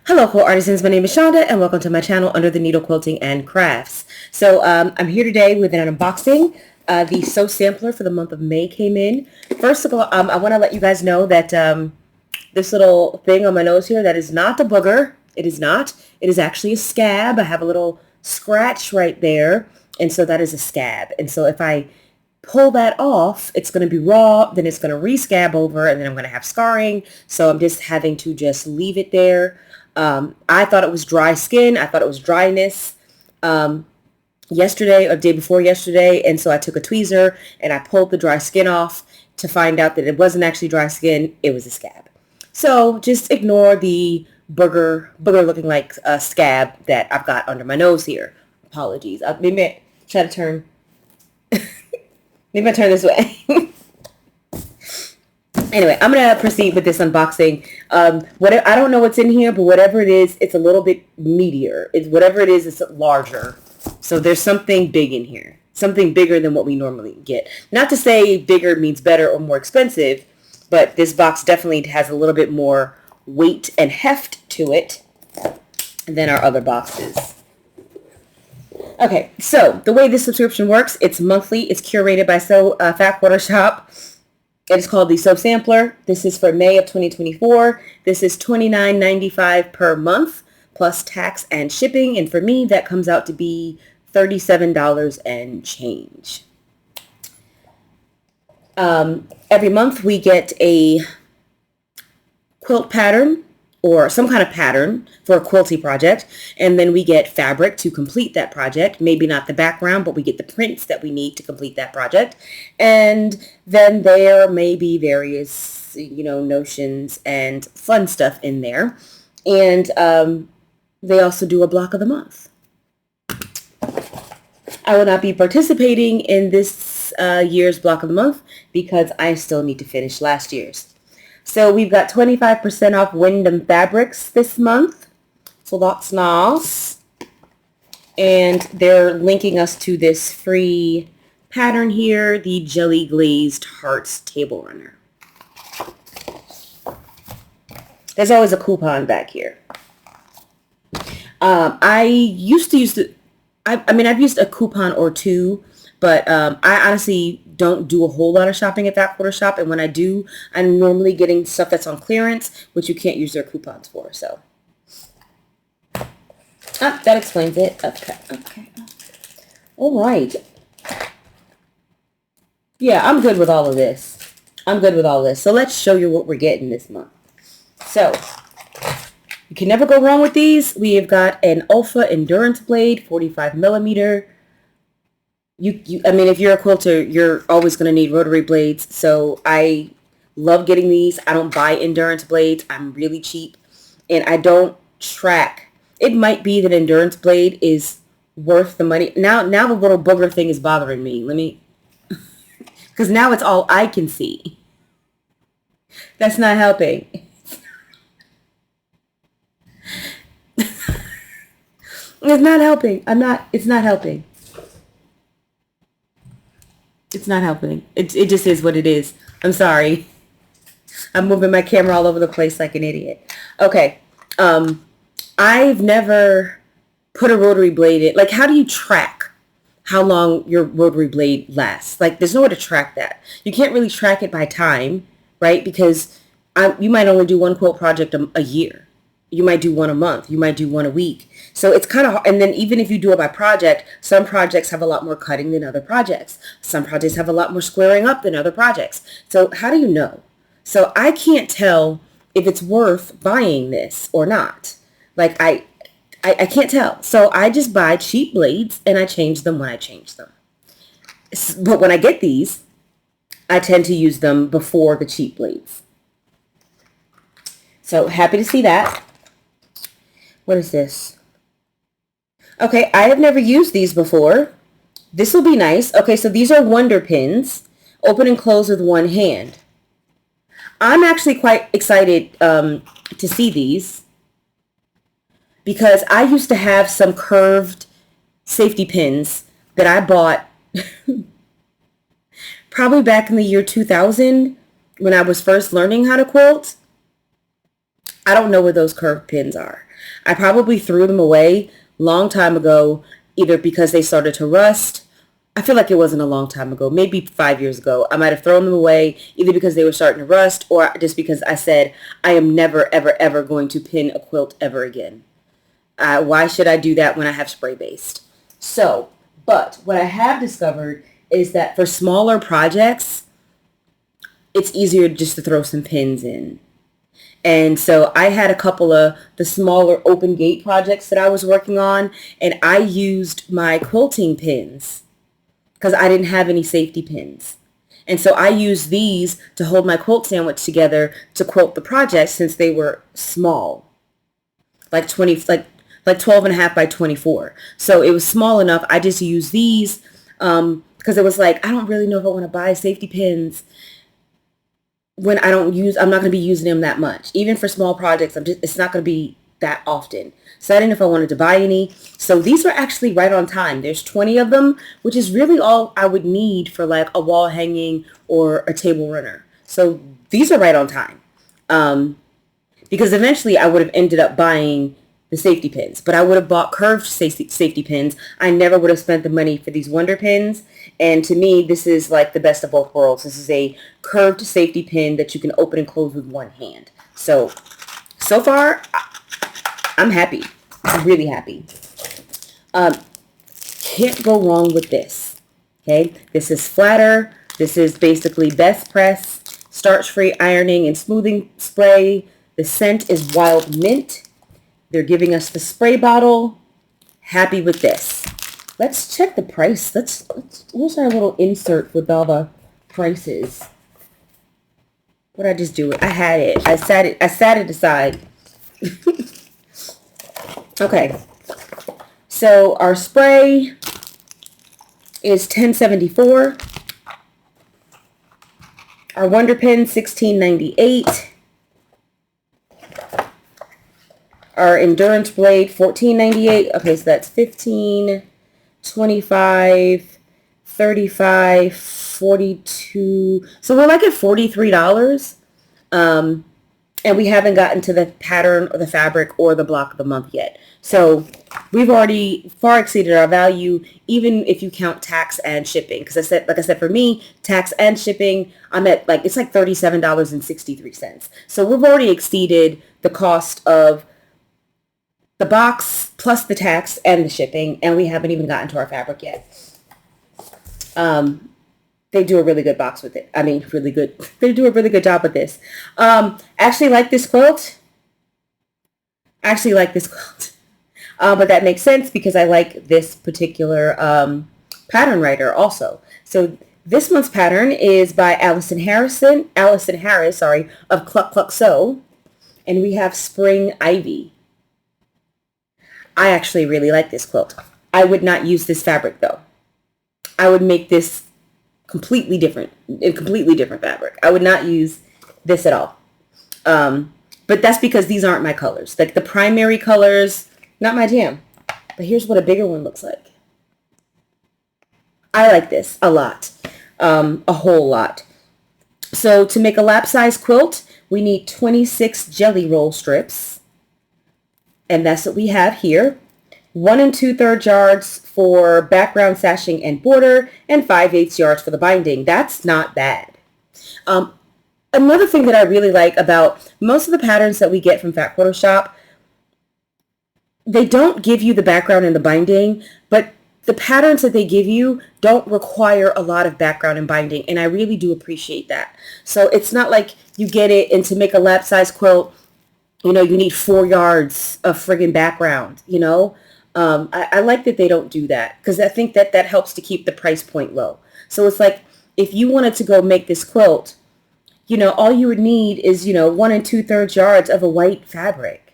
Hello, quilt artisans. My name is Shonda, and welcome to my channel Under the Needle Quilting and Crafts. So I'm here today with an unboxing. The Sew Sampler for the month of May came in. First of all, I want to let you guys know that this little thing on my nose here, that is not a booger. It is not. It is actually a scab. I have a little scratch right there, and so that is a scab. And so if I pull that off, it's going to be raw, then it's going to re-scab over, and then I'm going to have scarring. So I'm just having to just leave it there. I thought it was dry skin. I thought it was dryness yesterday or day before yesterday. And so I took a tweezer and I pulled the dry skin off to find out that it wasn't actually dry skin. It was a scab. So just ignore the booger looking like a scab that I've got under my nose here. Apologies. Maybe I try to turn, maybe I turn this way. Anyway, I'm going to proceed with this unboxing. I don't know what's in here, but whatever it is, it's a little bit meatier. Whatever it is, it's larger. So there's something big in here. Something bigger than what we normally get. Not to say bigger means better or more expensive, but this box definitely has a little bit more weight and heft to it than our other boxes. Okay, so the way this subscription works, it's monthly. It's curated by Fat Quarter Shop. It is called the Sew Sampler. This is for May of 2024. This is $29.95 per month plus tax and shipping. And for me, that comes out to be $37 and change. Every month we get a quilt pattern or some kind of pattern for a quilty project, and then we get fabric to complete that project. Maybe not the background, but we get the prints that we need to complete that project. And then there may be various, notions and fun stuff in there. And they also do a block of the month. I will not be participating in this year's block of the month because I still need to finish last year's. So we've got 25% off Wyndham Fabrics this month. So that's nice. And they're linking us to this free pattern here, the Jelly Glazed Hearts Table Runner. There's always a coupon back here. I've used a coupon or two, but I honestly don't do a whole lot of shopping at Fat Quarter Shop, and when I do, I'm normally getting stuff that's on clearance, which you can't use their coupons for. So that explains it. Okay. All right. Yeah, I'm good with all of this. So let's show you what we're getting this month. So you can never go wrong with these. We have got an Alpha Endurance Blade, 45 millimeter. If you're a quilter, you're always going to need rotary blades. So I love getting these. I don't buy endurance blades. I'm really cheap. And I don't track. It might be that endurance blade is worth the money. Now the little booger thing is bothering me. Because now it's all I can see. That's not helping. It's not helping. It's not helping. It's not helping. It just is what it is. I'm sorry. I'm moving my camera all over the place like an idiot. Okay. I've never put a rotary blade in. Like, how do you track how long your rotary blade lasts? Like, there's no way to track that. You can't really track it by time, right? Because you might only do one quilt project a year. You might do one a month. You might do one a week. So it's kind of hard. And then even if you do it by project, some projects have a lot more cutting than other projects. Some projects have a lot more squaring up than other projects. So how do you know? So I can't tell if it's worth buying this or not. Like I can't tell. So I just buy cheap blades and I change them when I change them. But when I get these, I tend to use them before the cheap blades. So happy to see that. What is this? Okay, I have never used these before. This will be nice. Okay, so these are Wonder Pins. Open and close with one hand. I'm actually quite excited to see these because I used to have some curved safety pins that I bought probably back in the year 2000 when I was first learning how to quilt. I don't know where those curved pins are. I probably threw them away long time ago, either because they started to rust. I feel like it wasn't a long time ago, maybe 5 years ago. I might have thrown them away either because they were starting to rust or just because I said, I am never, ever, ever going to pin a quilt ever again. Why should I do that when I have spray based? So, but what I have discovered is that for smaller projects, it's easier just to throw some pins in. And so I had a couple of the smaller open gate projects that I was working on, and I used my quilting pins because I didn't have any safety pins. And so I used these to hold my quilt sandwich together to quilt the project since they were small, like 12 and a half by 24. So it was small enough. I just used these because it was like, I don't really know if I want to buy safety pins when I'm not going to be using them that much. Even for small projects, it's not going to be that often. So I didn't know if I wanted to buy any. So these are actually right on time. There's 20 of them, which is really all I would need for like a wall hanging or a table runner. So these are right on time. Because eventually I would have ended up buying the safety pins, but I would have bought curved safety pins. I never would have spent the money for these Wonder pins. And to me, this is like the best of both worlds. This is a curved safety pin that you can open and close with one hand. So far, I'm happy. I'm really happy. Can't go wrong with this. Okay, this is flatter. This is basically best press, starch-free ironing and smoothing spray. The scent is wild mint. They're giving us the spray bottle. Happy with this. Let's check the price. Where's our little insert with all the prices? What did I just do? I had it. I sat it aside. Okay. So our spray is $10.74. Our Wonder Pen, $16.98. Our Endurance Blade, $14.98. Okay, so that's 15, 25, 35, 42. So we're like at $43. And we haven't gotten to the pattern or the fabric or the block of the month yet. So we've already far exceeded our value, even if you count tax and shipping. Because like I said, for me, tax and shipping, I'm at it's like $37.63. So we've already exceeded the cost of the box plus the tax and the shipping, and we haven't even gotten to our fabric yet. They do a really good box with it. I mean, really good. They do a really good job with this. Actually like this quilt. But that makes sense because I like this particular pattern writer also. So this month's pattern is by Allison Harris, of Cluck Cluck Sew, and we have Spring Ivy. I actually really like this quilt. I would not use this fabric though. I would make this completely different fabric. I would not use this at all. But that's because these aren't my colors. Like the primary colors, not my jam. But here's what a bigger one looks like. I like this a lot. A whole lot. So to make a lap size quilt, we need 26 jelly roll strips. And that's what we have here. 1 2/3 yards for background sashing and border, and 5/8 yards for the binding. That's not bad. Another thing that I really like about most of the patterns that we get from Fat Quarter Shop, they don't give you the background and the binding, but the patterns that they give you don't require a lot of background and binding, and I really do appreciate that. So it's not like you get it, and to make a lap size quilt, you need 4 yards of friggin' background, I like that they don't do that because I think that helps to keep the price point low. So it's like if you wanted to go make this quilt, all you would need is, 1 2/3 yards of a white fabric.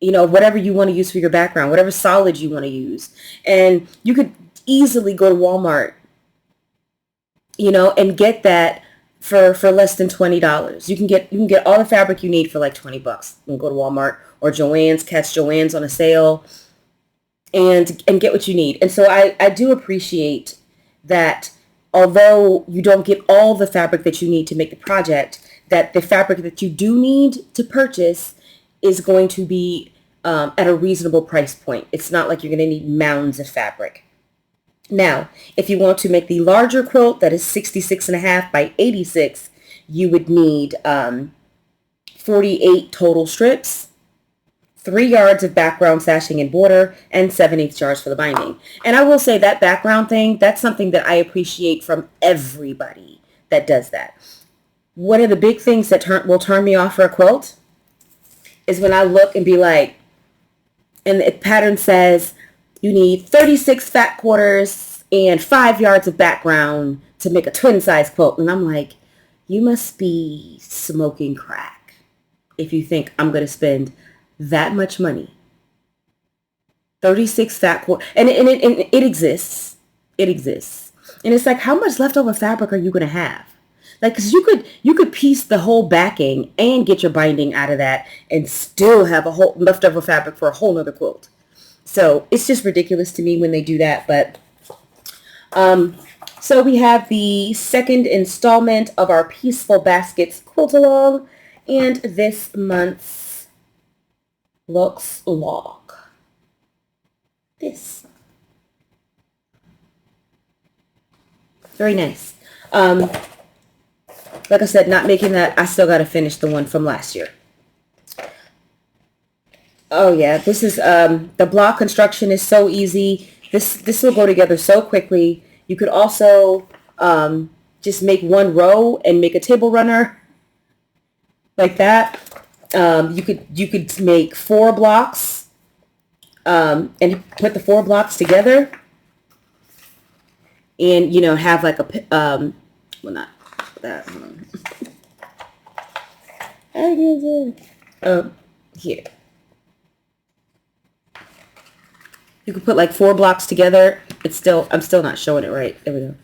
Whatever you want to use for your background, whatever solid you want to use. And you could easily go to Walmart, and get that for less than $20. You can get all the fabric you need for like $20. You can go to Walmart or Joann's, catch Joann's on a sale and get what you need. And so I do appreciate that although you don't get all the fabric that you need to make the project, that the fabric that you do need to purchase is going to be at a reasonable price point. It's not like you're going to need mounds of fabric. Now, if you want to make the larger quilt that is 66.5 by 86, you would need 48 total strips, 3 yards of background sashing and border, and 7/8 yards for the binding. And I will say that background thing, that's something that I appreciate from everybody that does that. One of the big things that will turn me off for a quilt is when I look and be like, and the pattern says you need 36 fat quarters and 5 yards of background to make a twin size quilt. And I'm like, you must be smoking crack if you think I'm going to spend that much money. 36 fat quarters. And it exists. It exists. And it's like, how much leftover fabric are you going to have? Like, because you could piece the whole backing and get your binding out of that and still have a whole leftover fabric for a whole nother quilt. So it's just ridiculous to me when they do that. But so we have the second installment of our Peaceful Baskets quilt along, and this month's looks like this. Very nice. Like I said, not making that. I still got to finish the one from last year. Oh yeah, this is the block construction is so easy. This will go together so quickly. You could also just make one row and make a table runner like that. You could make 4 blocks and put the 4 blocks together, and have like a well, not that. Here. You could put like 4 blocks together. I'm still not showing it right. There we go.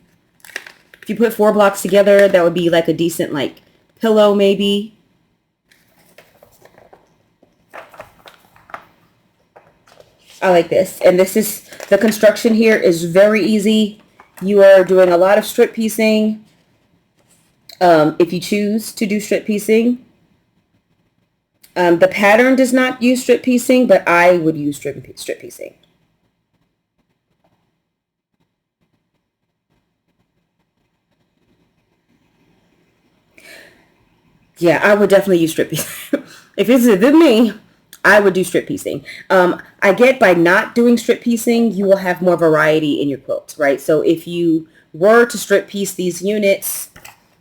If you put 4 blocks together, that would be like a decent like pillow maybe. I like this. And the construction here is very easy. You are doing a lot of strip piecing. If you choose to do strip piecing. The pattern does not use strip piecing, but I would use strip piecing. Yeah, I would definitely use strip piecing. If it's me, I would do strip piecing. I get by not doing strip piecing, you will have more variety in your quilts, right? So if you were to strip piece these units,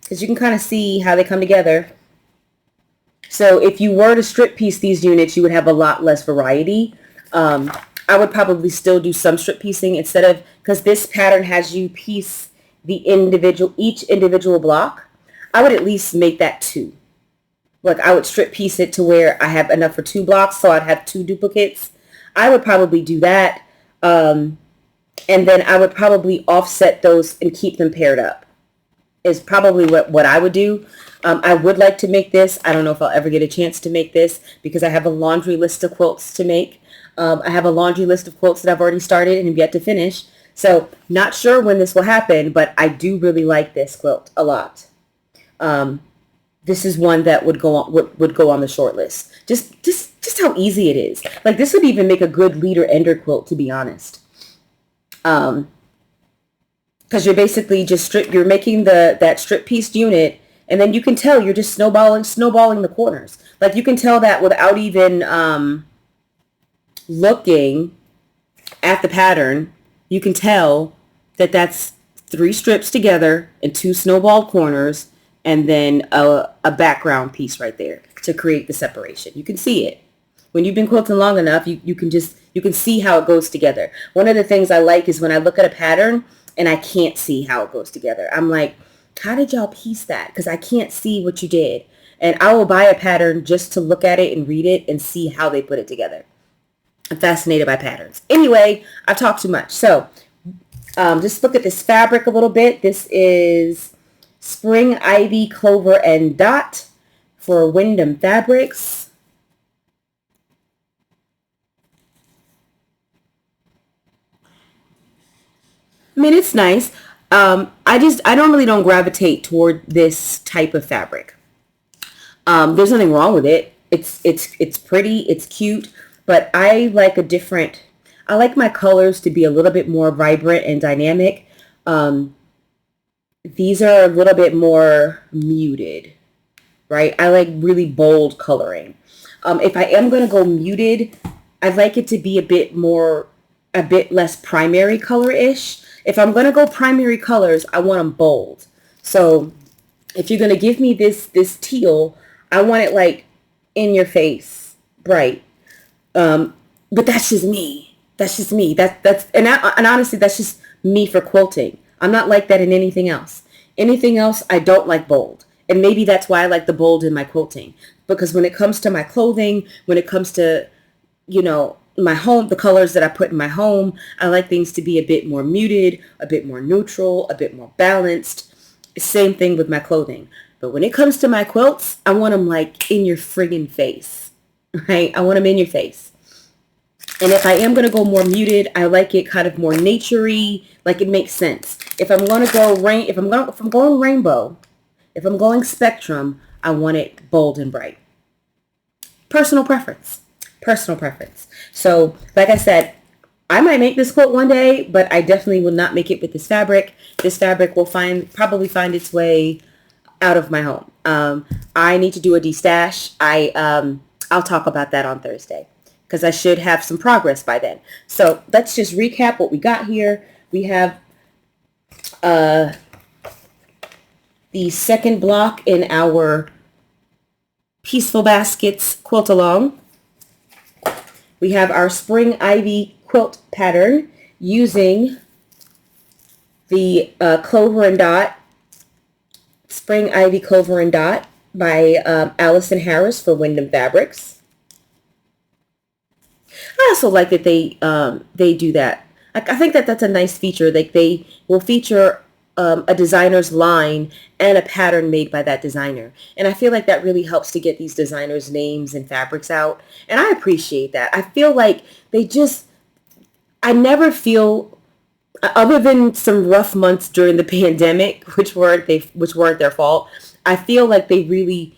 because you can kind of see how they come together. So if you were to strip piece these units, you would have a lot less variety. I would probably still do some strip piecing instead of, because this pattern has you piece each individual block. I would at least make that 2. Like I would strip piece it to where I have enough for 2 blocks, so I'd have 2 duplicates. I would probably do that. And then I would probably offset those and keep them paired up is probably what I would do. I would like to make this. I don't know if I'll ever get a chance to make this because I have a laundry list of quilts to make. I have a laundry list of quilts that I've already started and have yet to finish. So not sure when this will happen, but I do really like this quilt a lot. This is one that would go on the short list. Just how easy it is. Like this would even make a good leader ender quilt, to be honest. Because you're basically you're making that strip pieced unit, and then you can tell you're just snowballing the corners. Like you can tell that without even looking at the pattern. You can tell that that's 3 strips together and 2 snowballed corners, and then a background piece right there to create the separation. You can see it. When you've been quilting long enough, you can see how it goes together. One of the things I like is when I look at a pattern and I can't see how it goes together. I'm like, how did y'all piece that? Because I can't see what you did. And I will buy a pattern just to look at it and read it and see how they put it together. I'm fascinated by patterns. Anyway, I've talked too much. So just look at this fabric a little bit. This is Spring Ivy, Clover, and Dot for Wyndham Fabrics. I mean, it's nice. I normally don't gravitate toward this type of fabric. There's nothing wrong with it. It's pretty, it's cute, but I like my colors to be a little bit more vibrant and dynamic. Um, these are a little bit more muted, right? I like really bold coloring. If I am going to go muted, I'd like it to be a bit less primary color-ish. If I'm going to go primary colors, I want them bold. So if you're going to give me this teal, I want it like in your face, bright. But that's just me. That's just me. And honestly, that's just me for quilting. I'm not like that in anything else. Anything else, I don't like bold. And maybe that's why I like the bold in my quilting. Because when it comes to my clothing, when it comes to, my home, the colors that I put in my home, I like things to be a bit more muted, a bit more neutral, a bit more balanced. Same thing with my clothing. But when it comes to my quilts, I want them like in your friggin' face, right? I want them in your face. And if I am going to go more muted, I like it kind of more naturey, like it makes sense. If I'm going to go if I'm going rainbow, if I'm going spectrum, I want it bold and bright. Personal preference. Personal preference. So, like I said, I might make this quilt one day, but I definitely will not make it with this fabric. This fabric will probably find its way out of my home. I need to do a destash. I'll talk about that on Thursday because I should have some progress by then. So let's just recap what we got here. We have the second block in our Peaceful Baskets quilt along. We have our Spring Ivy quilt pattern using the Clover and Dot, Spring Ivy Clover and Dot by Allison Harris for Wyndham Fabrics. I also like that they do that. I think that that's a nice feature. Like they will feature a designer's line and a pattern made by that designer. And I feel like that really helps to get these designers' names and fabrics out. And I appreciate that. I feel like I never feel, other than some rough months during the pandemic, which weren't their fault, I feel like they really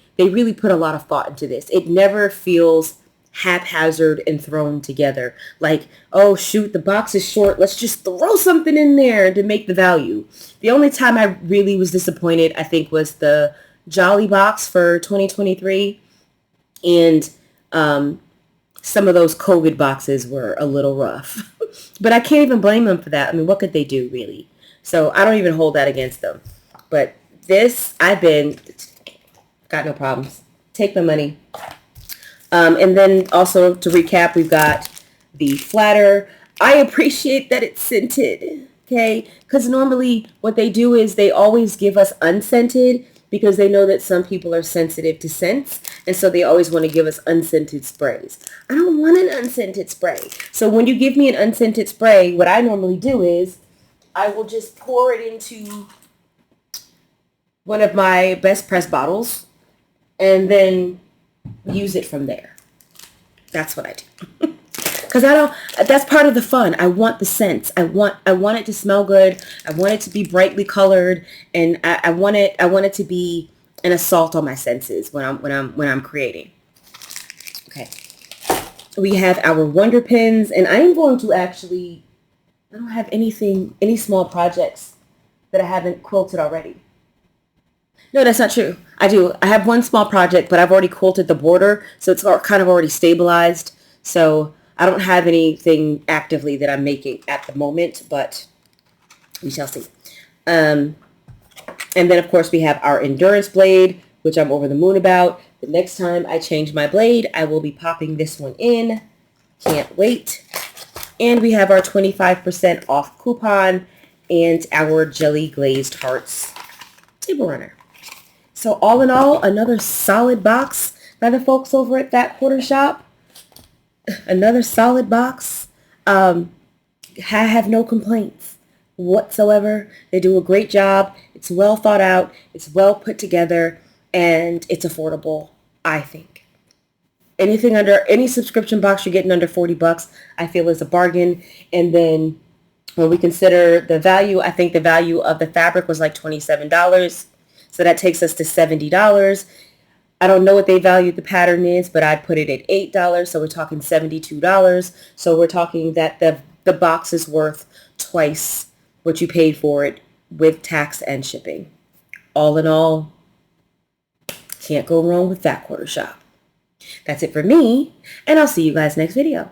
put a lot of thought into this. It never feels haphazard and thrown together. Like, oh shoot, the box is short, let's just throw something in there to make the value. The only time I really was disappointed, I think, was the Jolly box for 2023. And some of those COVID boxes were a little rough. But I can't even blame them for that. I mean, what could they do, really? So I don't even hold that against them. But this, got no problems. Take my money. And then also to recap, we've got the flatter. I appreciate that it's scented, okay? Because normally what they do is they always give us unscented because they know that some people are sensitive to scents. And so they always want to give us unscented sprays. I don't want an unscented spray. So when you give me an unscented spray, what I normally do is I will just pour it into one of my best press bottles and then use it from there. That's what I do. Because that's part of the fun. I want the scents. I want it to smell good. I want it to be brightly colored, and I want it to be an assault on my senses when I'm creating. Okay. We have our Wonder Pins, and I am going to I don't have any small projects that I haven't quilted already. No, that's not true. I do. I have one small project, but I've already quilted the border, so it's kind of already stabilized. So I don't have anything actively that I'm making at the moment, but we shall see. And then, of course, we have our Endurance Blade, which I'm over the moon about. The next time I change my blade, I will be popping this one in. Can't wait. And we have our 25% off coupon and our Jelly Glazed Hearts table runner. So all in all, another solid box by the folks over at That Quarter Shop. Another solid box. I have no complaints whatsoever. They do a great job. It's well thought out. It's well put together. And it's affordable, I think. Any subscription box you're getting under $40, I feel is a bargain. And then when we consider the value, I think the value of the fabric was like $27. So that takes us to $70. I don't know what they valued the pattern is, but I'd put it at $8. So we're talking $72. So we're talking that the box is worth twice what you paid for it with tax and shipping. All in all, can't go wrong with that quarter shop. That's it for me, and I'll see you guys next video.